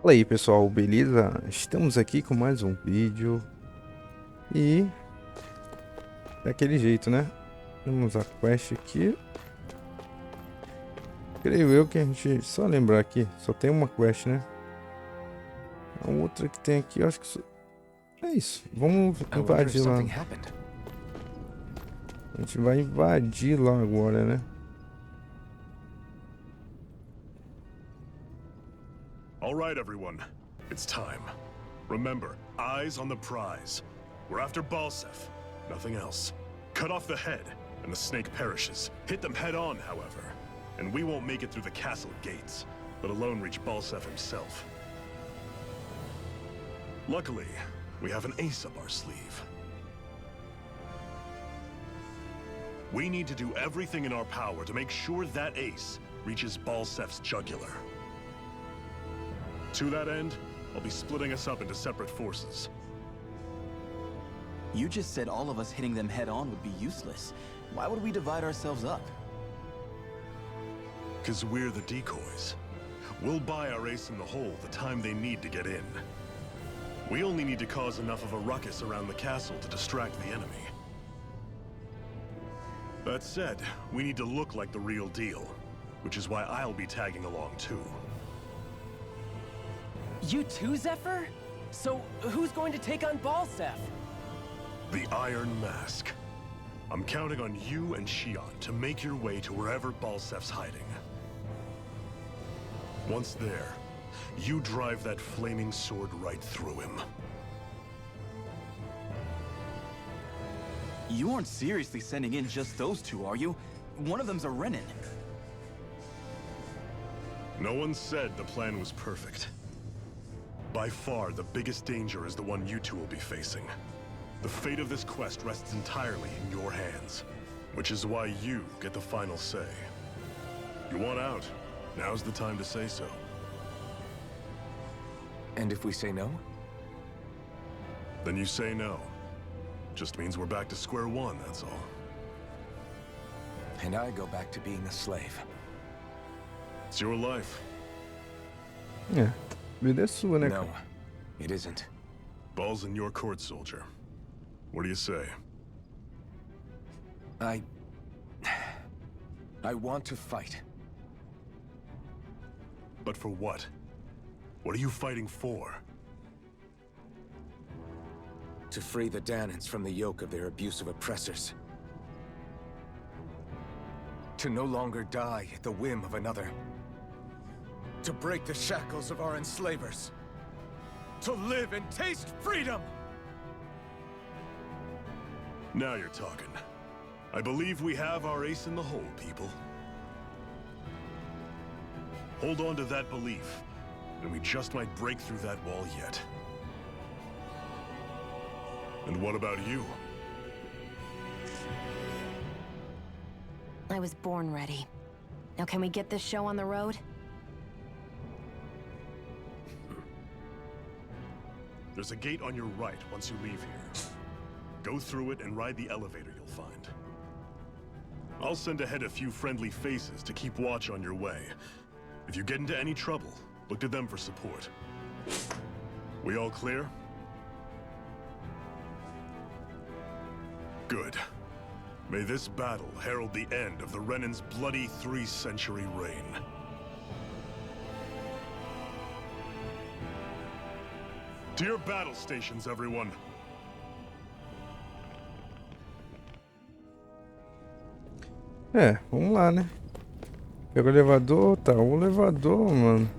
Fala aí pessoal, beleza? Estamos aqui com mais um vídeo e daquele jeito, né? Temos a quest aqui. Creio eu que a gente, só lembrar aqui, só tem uma quest, né? A outra que tem aqui, eu acho que é isso. Vamos invadir lá. A gente vai invadir lá agora, né? All right, everyone. It's time. Remember, eyes on the prize. We're after Balsef, nothing else. Cut off the head, and the snake perishes. Hit them head on, however, and we won't make it through the castle gates, let alone reach Balsef himself. Luckily, we have an ace up our sleeve. We need to do everything in our power to make sure that ace reaches Balsef's jugular. To that end, I'll be splitting us up into separate forces. You just said all of us hitting them head-on would be useless. Why would we divide ourselves up? 'Cause we're the decoys. We'll buy our ace in the hole the time they need to get in. We only need to cause enough of a ruckus around the castle to distract the enemy. That said, we need to look like the real deal, which is why I'll be tagging along too. You too, Zephyr? So, who's going to take on Balsef? The Iron Mask. I'm counting on you and Shion to make your way to wherever Balsef's hiding. Once there, you drive that flaming sword right through him. You aren't seriously sending in just those two, are you? One of them's a Renin. No one said the plan was perfect. By far, the biggest danger is the one you two will be facing. The fate of this quest rests entirely in your hands, which is why you get the final say. You want out? Now's the time to say so. And if we say no? Then you say no. Just means we're back to square one, that's all. And I go back to being a slave. It's your life. É, vida é sua, né? No, it isn't. Ball's in your court, soldier. What do you say? I want to fight. But for what? What are you fighting for? To free the Dahnans from the yoke of their abusive oppressors. To no longer die at the whim of another. To break the shackles of our enslavers. To live and taste freedom! Now you're talking. I believe we have our ace in the hole, people. Hold on to that belief, and we just might break through that wall yet. And what about you? I was born ready. Now can we get this show on the road? There's a gate on your right once you leave here. Go through it and ride the elevator you'll find. I'll send ahead a few friendly faces to keep watch on your way. If you get into any trouble, look to them for support. We all clear? Good. May this battle herald the end of the Renin's bloody 3-century reign. To your battle stations, everyone. É, vamos lá, né? Pega o elevador, tá? O elevador, mano,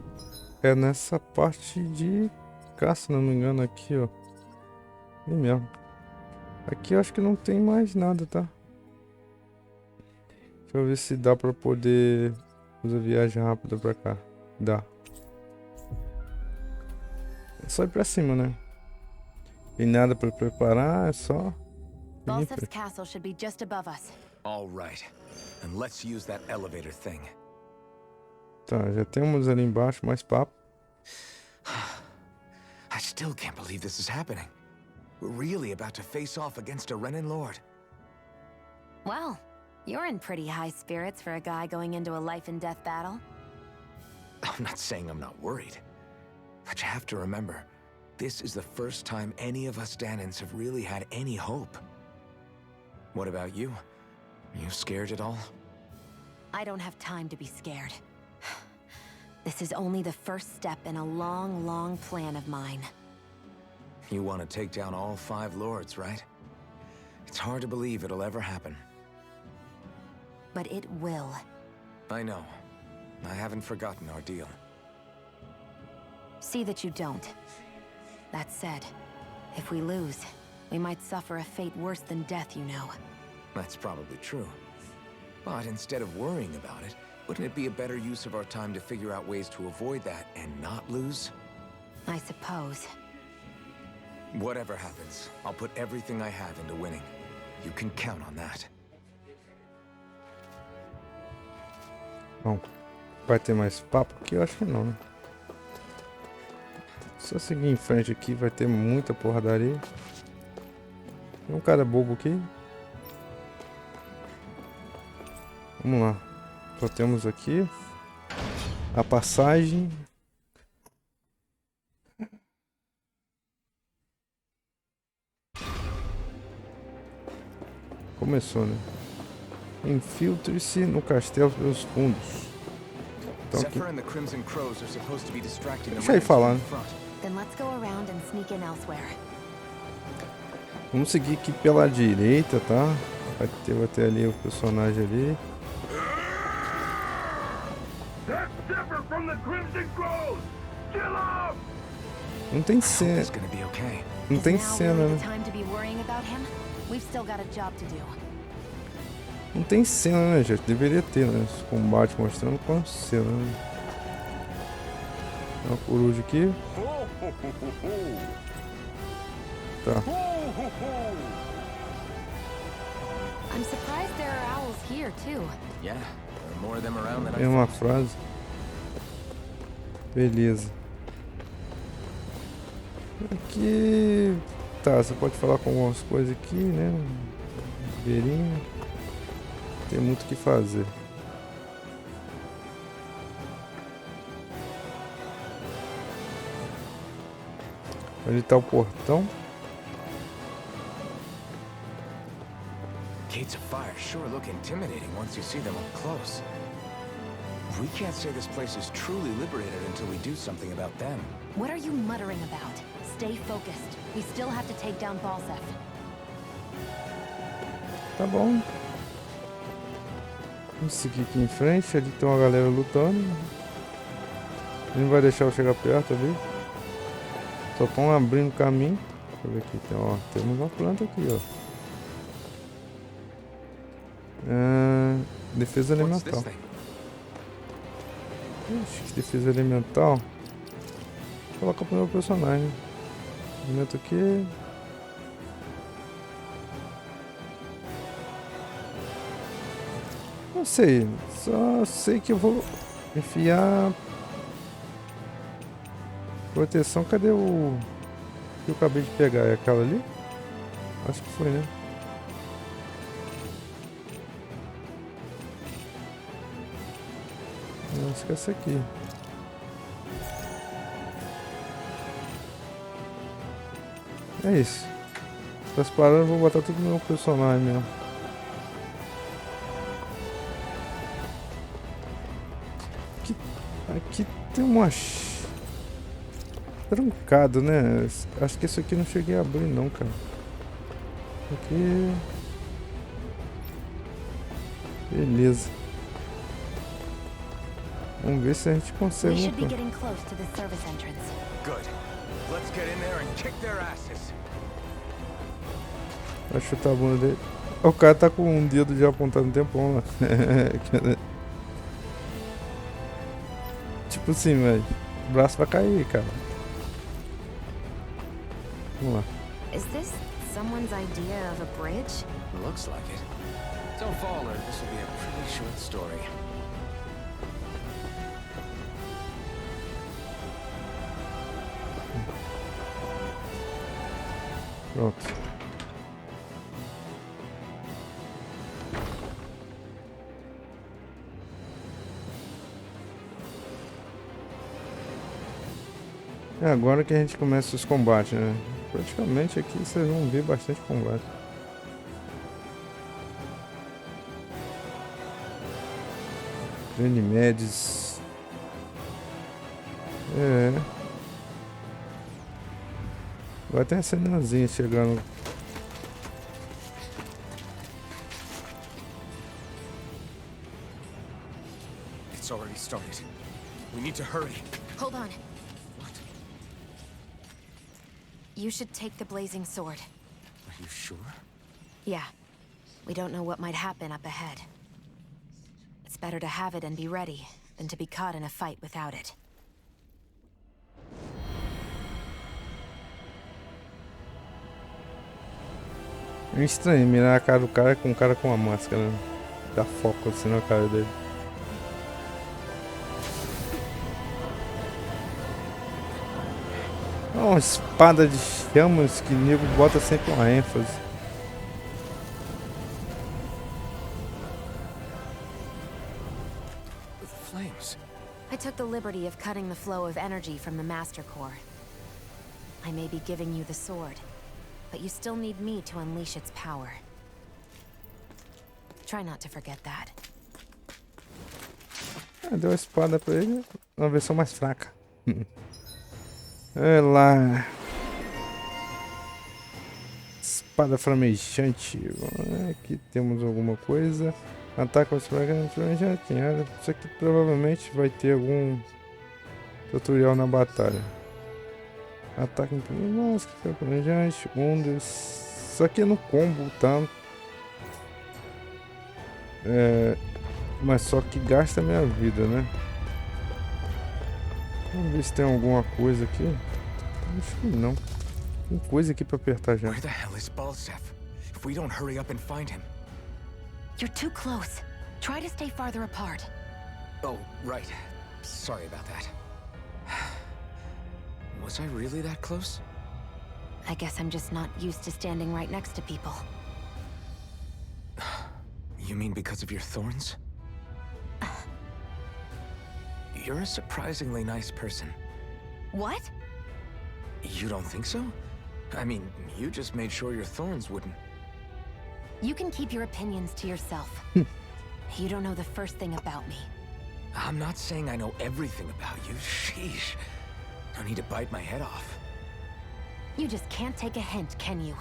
é nessa parte de cá, se não me engano, aqui, ó. É mesmo. Aqui eu acho que não tem mais nada, tá? Deixa eu ver se dá pra poder fazer viagem rápida pra cá. Dá. É só ir pra cima, né? Tem nada pra preparar, é só... Balsef's castle should be just above us. All right. And let's use that elevator thing. Tá, já temos ali embaixo mais papo. I still can't believe this is happening. We're really about to face off against a Renin Lord. Well, you're in pretty high spirits for a guy going into a life and death battle. I'm not saying I'm not worried. But you have to remember, this is the first time any of us Dahnans have really had any hope. What about you? You scared at all? I don't have time to be scared. This is only the first step in a long, long plan of mine. You want to take down all 5 lords, right? It's hard to believe it'll ever happen. But it will. I know. I haven't forgotten our deal. See that you don't. That said, if we lose, we might suffer a fate worse than death, you know. That's probably true. But instead of worrying about it, wouldn't it be a better use of our time to figure out ways to avoid that and not lose? I suppose. Whatever happens, I'll put everything I have into winning. You can count on that. Bom, vai ter mais papo aqui? Eu acho que não, né? Só seguir em frente aqui, vai ter muita porradaria. Tem um cara bobo aqui. Vamos lá. Só temos aqui a passagem. Começou, né? Infiltre-se no castelo pelos fundos. Então, aqui... Deixa aí falar, né? Then let's go around and sneak in elsewhere. Vamos seguir aqui pela direita, tá? Vai ter ali o personagem ali. Não tem cena. Não tem cena, né? Não tem cena, né, gente? Deveria ter, né? Esse combate mostrando com cena, né? Tem uma coruja aqui. Tá. I'm surprised there are owls here too. Yeah, there are more of them around than I Tem uma frase. Beleza. Aqui... Tá, você pode falar com algumas coisas aqui, né? Beirinho. Tem muito o que fazer. Ali tá o portão. Gates of fire sure look intimidating once you see them up close. We can't say this place is truly liberated until we do something about them. What are you muttering about? Stay focused. We still have to take down Balsef. Tá bom. Vamos seguir aqui em frente. Ali tem uma galera lutando. Ele não vai deixar eu chegar perto ali. Só estão abrindo caminho. Deixa eu ver aqui. Temos uma planta aqui, ó. Defesa elemental. Ixi, que defesa elemental. Vou colocar pro meu personagem. Elemento aqui. Não sei. Só sei que eu vou enfiar proteção. Cadê o que eu acabei de pegar? É aquela ali? Acho que foi, né? Não, acho que é essa aqui. É isso. Tá parando, eu vou botar tudo no meu personagem mesmo. Aqui tem uma... Trancado, né? Acho que esse aqui não cheguei a abrir não, cara. Aqui... Beleza. Vamos ver se a gente consegue. Vai chutar a bunda dele. O cara tá com um dedo já apontado no tempão lá. Tipo assim, velho. O braço vai cair, cara. Vamos lá. Is this someone's idea of a bridge? Looks like it. Don't fall or this will be a pretty short story. Pronto. É agora que a gente começa os combates, né? Praticamente aqui vocês vão ver bastante combate. Glanimedes. É. Vai ter a cenazinha chegando. It's already started. We need to hurry. Hold on. What? You should take the blazing sword. Are you sure? Yeah. We don't know what might happen up ahead. It's better to have it and be ready than to be caught in a fight without it. É estranho mirar a cara do cara com um cara com a máscara, né? Dá foco assim na cara dele. Uma espada de chamas que o nego bota sempre uma ênfase. With flames. I took the liberty of cutting the flow of energy from the Master Core. I may be giving you the sword, but you still need me to unleash its power. Try not to forget that. Deu a espada pra ele, uma versão mais fraca. Olha lá. Espada flamejante. Aqui temos alguma coisa. Ataque você já tinha. Isso aqui provavelmente vai ter algum tutorial na batalha. Ataque máscara flamejante. Fundos. Isso aqui é no combo, tá? Mas só que gasta minha vida, né? Vamos ver se tem alguma coisa aqui. Acho que não. Tem coisa aqui pra apertar já. Where the hell is Balsef? If we don't hurry up and find him. You're too close. Try to stay farther apart. Oh, right. Sorry about that. Was I really that close? I guess I'm just not used to standing right next to people. You mean because of your thorns? You're a surprisingly nice person. What? You don't think so? I mean, you just made sure your thorns wouldn't. You can keep your opinions to yourself. You don't know the first thing about me. I'm not saying I know everything about you. Sheesh. No need to bite my head off. You just can't take a hint, can you?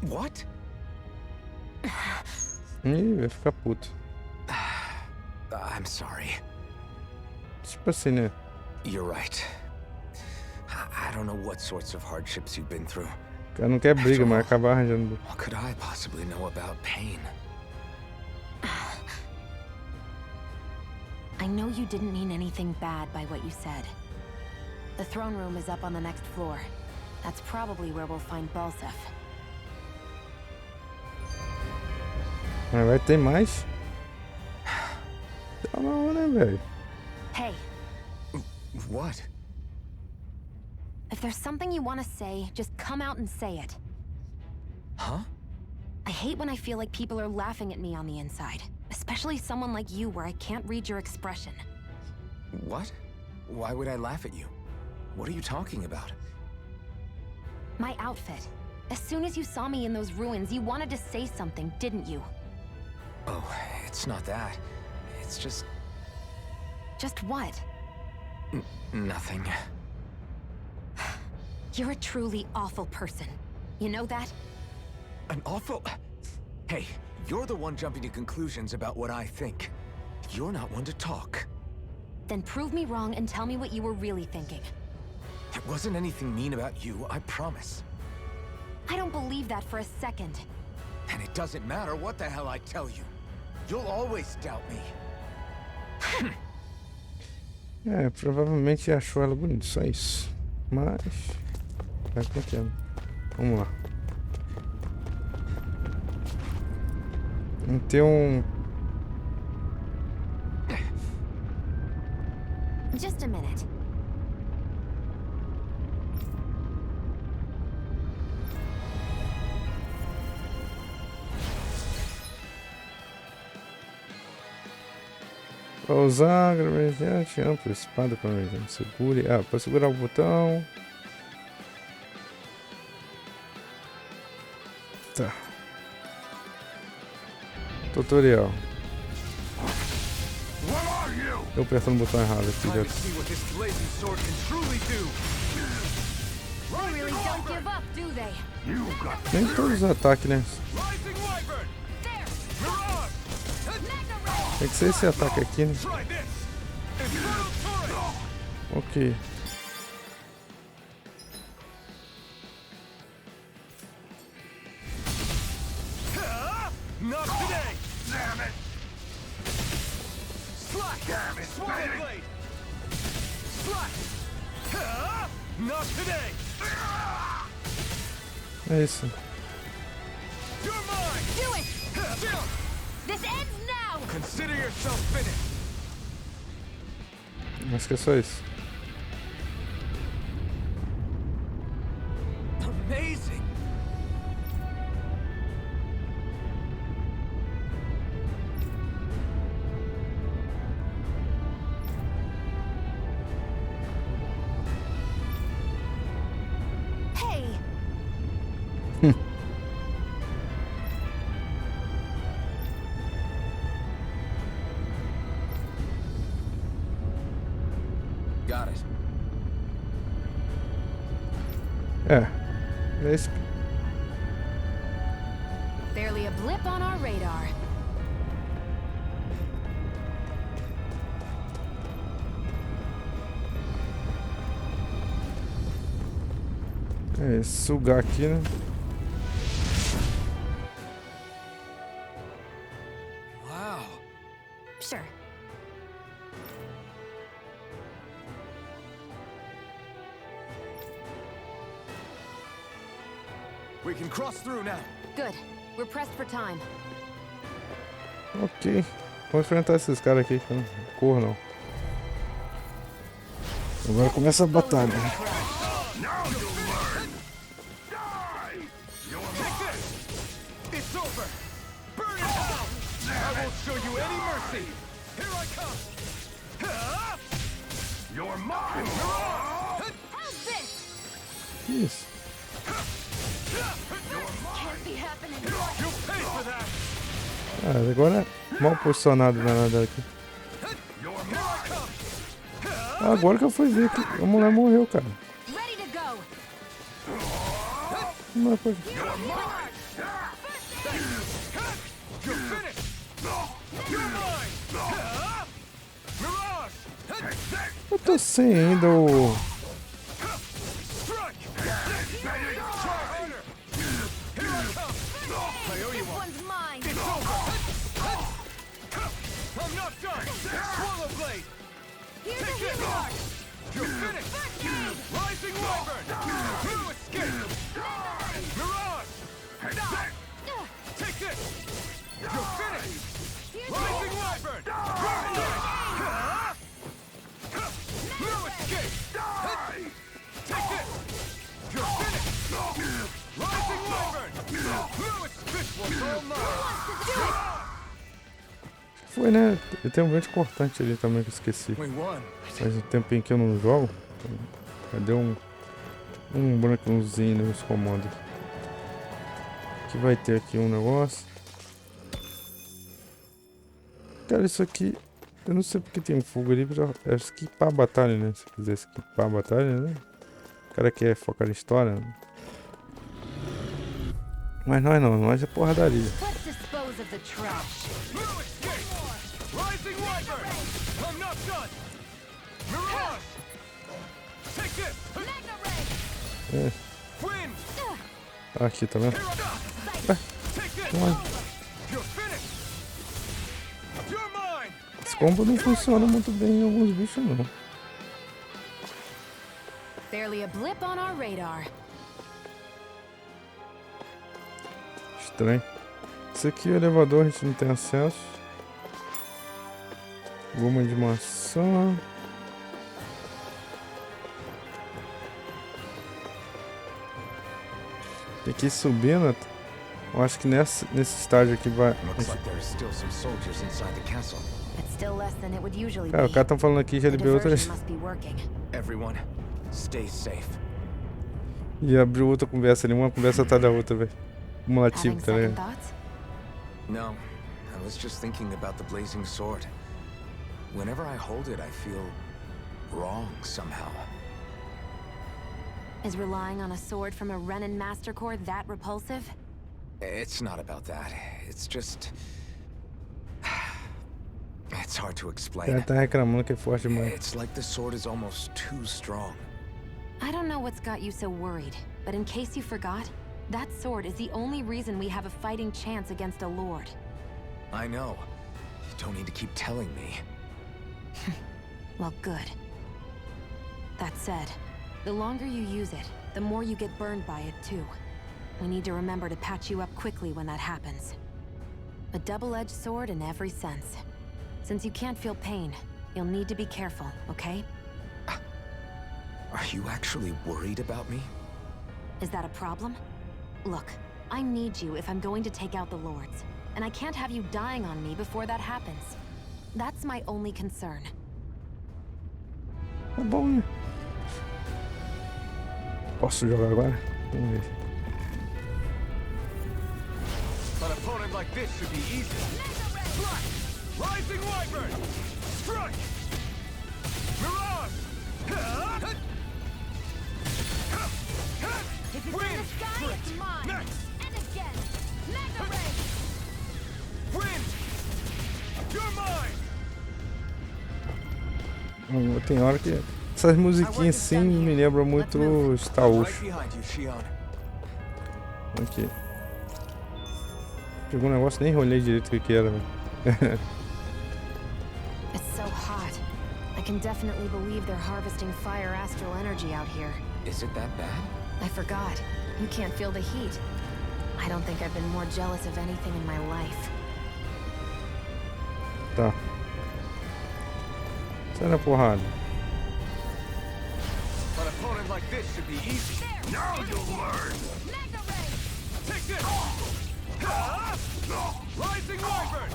What? Ih, vai ficar puto. I'm sorry. Tipo assim, né? You're right. I don't know what sorts of hardships you've been through. O cara não quer briga, mas acaba arranjando. What could I possibly know about pain? I know you didn't mean anything bad by what you said. The throne room is up on the next floor. That's probably where we'll find Balsef. Mas vai ter mais? Tá não, né, velho? Hey, What? if there's something you want to say, just come out and say it. Huh? I hate when I feel like people are laughing at me on the inside. Especially someone like you where I can't read your expression. What? Why would I laugh at you? What are you talking about? My outfit. As soon as you saw me in those ruins, you wanted to say something, didn't you? Oh, it's not that. It's just Just what? nothing. You're a truly awful person. You know that? An awful... Hey, you're the one jumping to conclusions about what I think. You're not one to talk. Then prove me wrong and tell me what you were really thinking. It wasn't anything mean about you, I promise. I don't believe that for a second. And it doesn't matter what the hell I tell you. You'll always doubt me. Provavelmente achou ela bonita, só isso. Mas... vai pequeno. Vamos lá. Vamos ter um... Just a minute. Para usar, gravejante, ampla espada para segure. Para segurar o botão. Eita. Tutorial. Eu apertando o botão errado aqui, já. Nem todos os ataques, né? Tem que ser esse ataque aqui, né? Ok. É isso. Acho que é só isso. Amazing. Hey! Got it. É isso. Barely a blip on our radar. É sugar aqui, né? Wow. Sure. We can cross through now. Good. We're pressed for time. Ok. Vamos enfrentar esses caras aqui que eu não corro, não. Agora começa a batalha. It's over. Burn in hell. I won't show you any mercy. Here I come. You're mine. How's this? Isso. Can't be happening. You pay for that. Ah, agora é mal posicionado na nada aqui. Ah, agora que eu fui ver que a mulher morreu, cara. Ready to go. Não foi. You're finished. You're mine. Mirage. Eu tô sem ainda o. Strike. Try harder. Here I come. I owe you This one. one's mine. It's over. I'm not done. Swallow blade. Here's Take a this. healer. You're finished. First aid. Rising Wyvern. New escape. Mirage. Take this. You're finished. Rising Wyvern. New escape. Take this. You're finished. Rising Wyvern. This one's all mine. Foi, né? E tem um vento cortante ali também que eu esqueci. We won. Faz um tempinho que eu não jogo. Cadê um brancozinho nos comandos? Que vai ter aqui um negócio. Cara, isso aqui. Eu não sei porque tem um fogo ali. É skipar a batalha, né? Se quiser skipar a batalha, né? O cara quer focar em história. Né? Mas nós não, nós é porradaria. Let's dispose of the trash. New escape. Rising Wyvern. I'm not done. Mirage. Take this. Magna ray. É. Wind. Aqui, tá vendo? Here I come. Take this. You're finished. You're mine. Esse combo não funciona muito bem em alguns bichos, não. Barely a blip on our radar. Estranho. Esse aqui é o elevador, a gente não tem acesso. Goma de Maçã. Tem que ir subindo. Eu acho que nesse estágio aqui vai. Looks like there is still some soldiers inside the castle. It's still less than it would usually Cara, o be. cara tá falando aqui já The liberou outra. diversion must be working. Everyone, stay safe. E abriu outra conversa ali, uma conversa atrás da outra, velho. Cumulativo, Having tá second ligado? thoughts? No, I was just thinking about the blazing sword. Whenever I hold it, I feel wrong somehow. Is relying on a sword from a Renin Master Core that repulsive? It's not about that. It's just... It's hard to explain. Ela tá reclamando que é forte demais. It's like the sword is almost too strong. I don't know what's got you so worried, but in case you forgot, that sword is the only reason we have a fighting chance against a lord. I know. You don't need to keep telling me. Well, good. That said, the longer you use it, the more you get burned by it too. We need to remember to patch you up quickly when that happens. A double-edged sword in every sense. Since you can't feel pain, you'll need to be careful, okay? Are you actually worried about me? Is that a problem? Look, I need you if I'm going to take out the lords, and I can't have you dying on me before that happens. That's my only concern. Tá bom, né? Posso jogar agora? Vamos ver. An opponent like this should be easy. Flash! Rising Wyvern! Strike! Mirage! If it's Wind! in the sky, it's mine! Next! And again! Mega Ray! Wind! You're mine! Tem hora que essas musiquinhas assim me lembram muito Star Wars. Right behind you, Shion. Aqui. Pegou um negócio, nem olhei direito o que era, velho. It's so hot. I can definitely believe they're harvesting fire astral energy out here. Is it that bad? I forgot. You can't feel the heat. I don't think I've been more jealous of anything in my life. Tá. Sai na porrada. An opponent like this should be easy. Now you'll learn! Mega Ray! Take this! Rising Wyvern!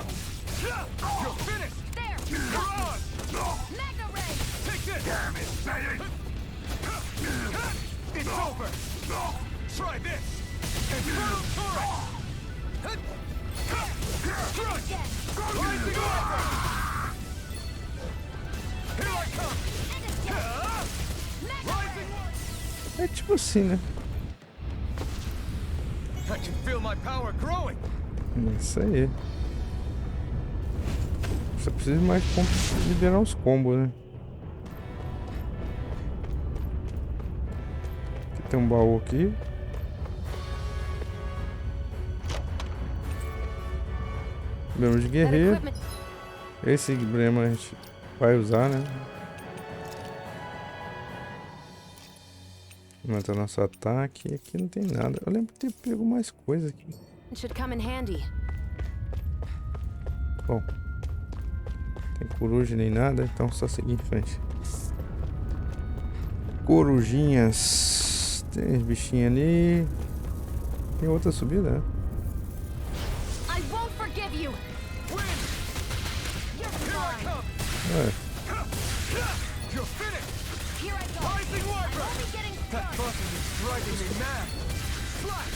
You're finished! There! Mirage! Mega Ray! Take this! Damn it, Satan! It's over! Try this! Infernal Torrent! Strike! Rising Wyvern! Here I come! Rising Wyvern! É tipo assim, né? I can feel my power growing! Isso aí. Só preciso mais liberar os combos, né? Aqui tem um baú aqui. Emblema de guerreiro. Esse emblema a gente vai usar, né? Aumentar nosso ataque. Aqui não tem nada. Eu lembro de ter pego mais coisa aqui. It should come in handy. Bom. Tem coruja nem nada, então só seguir em frente. Corujinhas. Tem bichinhos ali. Tem outra subida, né? I won't forgive you. You're mine. É. You're finished! Here I go. Rising I'm Wyvern! only getting That started. button is driving me mad! Slash!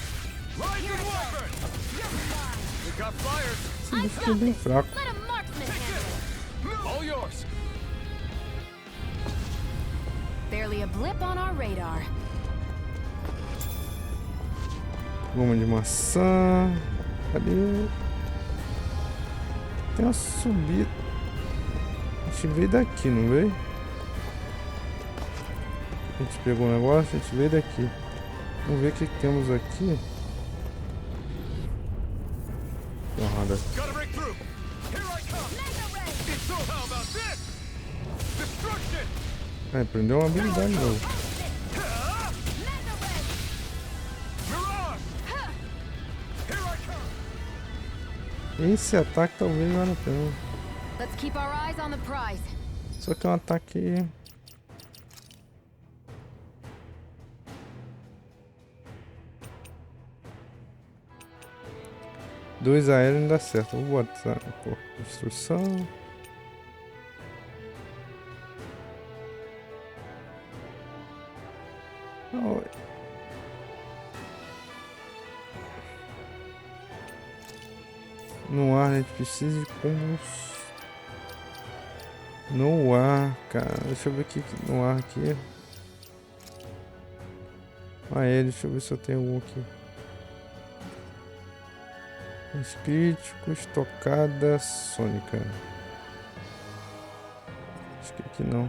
Rising Wyvern! You're mine. We got fires! Esse bicho é bem fraco. Let a marksman handle it. All yours! Barely a blip on our radar. Goma de maçã. Cadê? Tem uma subida. A gente veio daqui, não veio? A gente pegou um negócio, a gente veio daqui. Vamos ver o que temos aqui. Porrada. Gotta break through! Here I come! So how about this? Destruction! É, aprendeu uma habilidade nova. Mirage! Here I come! Esse ataque talvez valha a pena. Let's keep our eyes on the prize. Só que é um ataque. Dois aéreos não dá certo. Vou botar construção. No ar, a gente precisa de combos. No ar, cara. Deixa eu ver aqui no ar aqui. Ah, deixa eu ver se eu tenho algum aqui. Os críticos, tocada sônica. Acho que aqui não.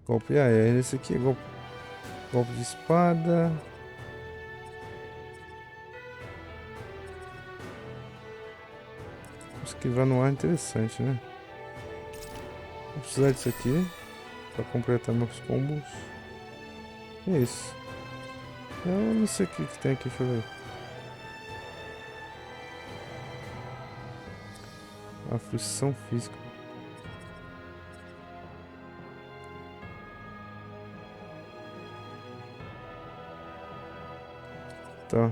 Golpe aéreo. Esse aqui é golpe de espada. Esquivar no ar é interessante, né? Vou precisar disso aqui para completar meus combos. E é isso. Eu não sei o que tem aqui, deixa eu ver. Aflição física. Tá.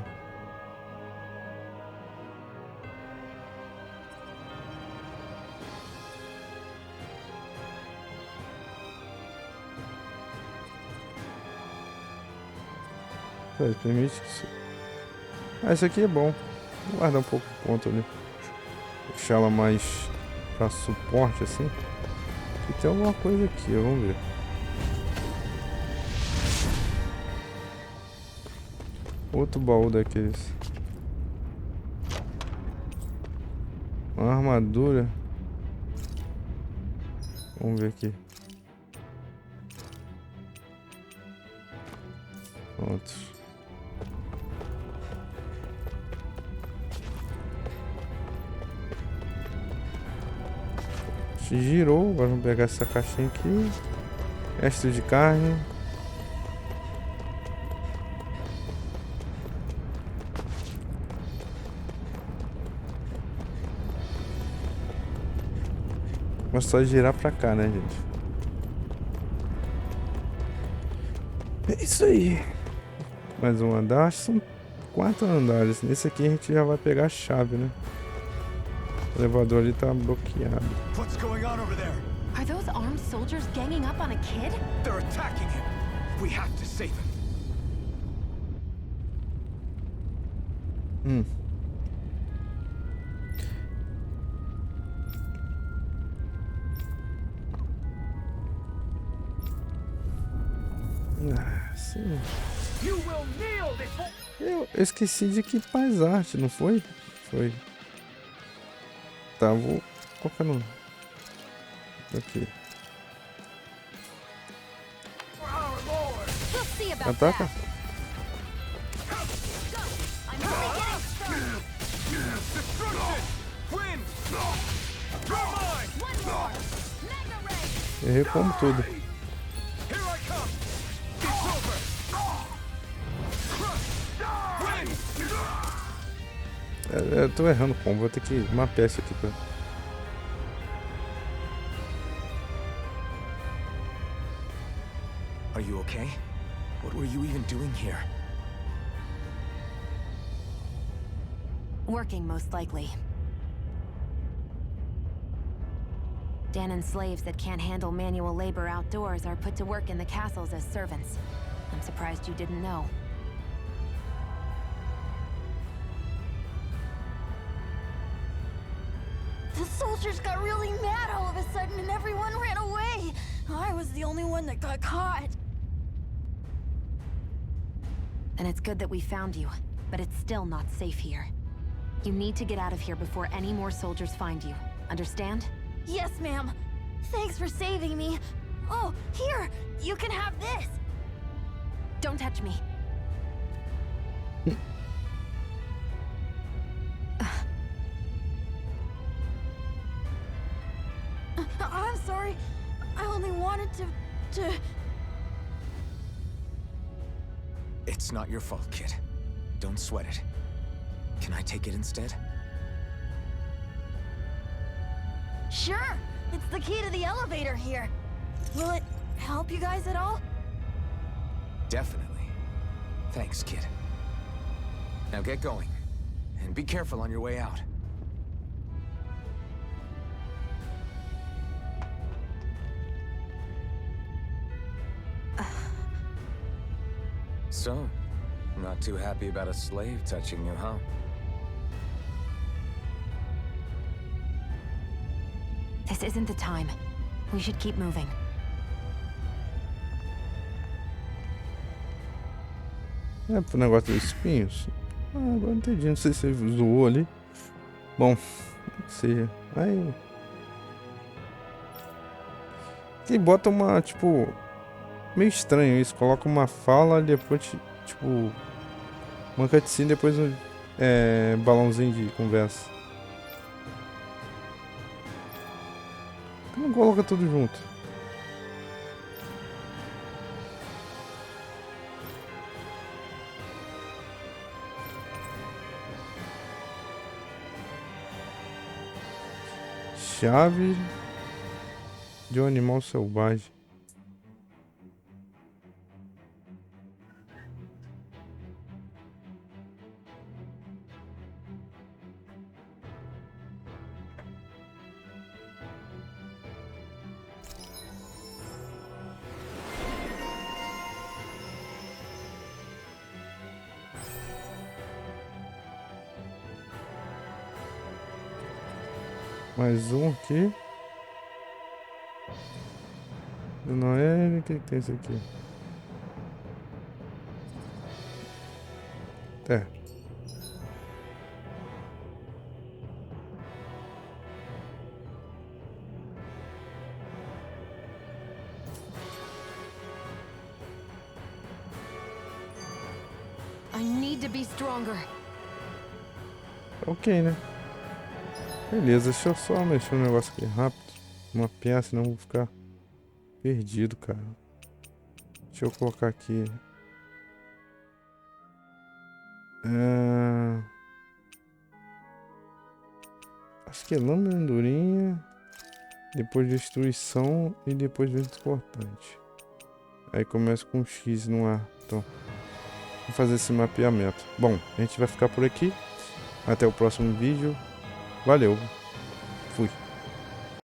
Permite que... Ah, esse aqui é bom. Vou guardar um pouco de ponto ali. Deixar ela mais pra suporte assim. Aqui tem alguma coisa aqui, vamos ver. Outro baú daqueles. Uma armadura. Vamos ver aqui. Pronto. Girou, agora vamos pegar essa caixinha aqui. Restos de carne. Vamos só girar pra cá, né, gente? É isso aí. Mais um andar. Acho que são 4 andares. Nesse aqui a gente já vai pegar a chave, né? O elevador ali tá bloqueado. What's going on over there? Are those armed soldiers ganging up on a kid? They're attacking him. We have to save him. Sim. You will kneel before... Eu esqueci de equipar as artes, não foi? Foi. Tá, vou colocar no... Aqui. Ataca. Errei como tudo. Eu tô errando como, vou ter que mapear isso aqui pra... Are you okay? What were you even doing here? Working, most likely. Dahnan slaves that can't handle manual labor outdoors are put to work in the castles as servants. I'm surprised you didn't know. The soldiers got really mad all of a sudden and everyone ran away. I was the only one that got caught. And it's good that we found you, but it's still not safe here. You need to get out of here before any more soldiers find you. Understand? Yes, ma'am. Thanks for saving me. Oh, here! You can have this! Don't touch me. I'm sorry. I only wanted to... It's not your fault, kid. Don't sweat it. Can I take it instead? Sure! It's the key to the elevator here. Will it help you guys at all? Definitely. Thanks, kid. Now get going. And be careful on your way out. So, not too happy about a slave touching you, huh? This isn't the time. We should keep moving. É pro negócio dos espinhos. Ah, agora não entendi. Não sei se ele zoou ali. Bom, que seja. Aí. E bota uma, tipo. Meio estranho isso. Coloca uma fala e depois, tipo. Uma cutscene e depois um balãozinho de conversa. Por que não coloca tudo junto? Chave de um animal selvagem. Mais um aqui. Não é? O que tem isso aqui? É. I need to be stronger. Ok, né? Beleza, deixa eu só mexer um negócio aqui rápido. Uma peça, senão eu vou ficar perdido, cara. Deixa eu colocar aqui. Acho que é lâmina andorinha. Depois destruição e depois vento cortante. Aí começa com um X no ar. Então, vou fazer esse mapeamento. Bom, a gente vai ficar por aqui. Até o próximo vídeo. Valeu!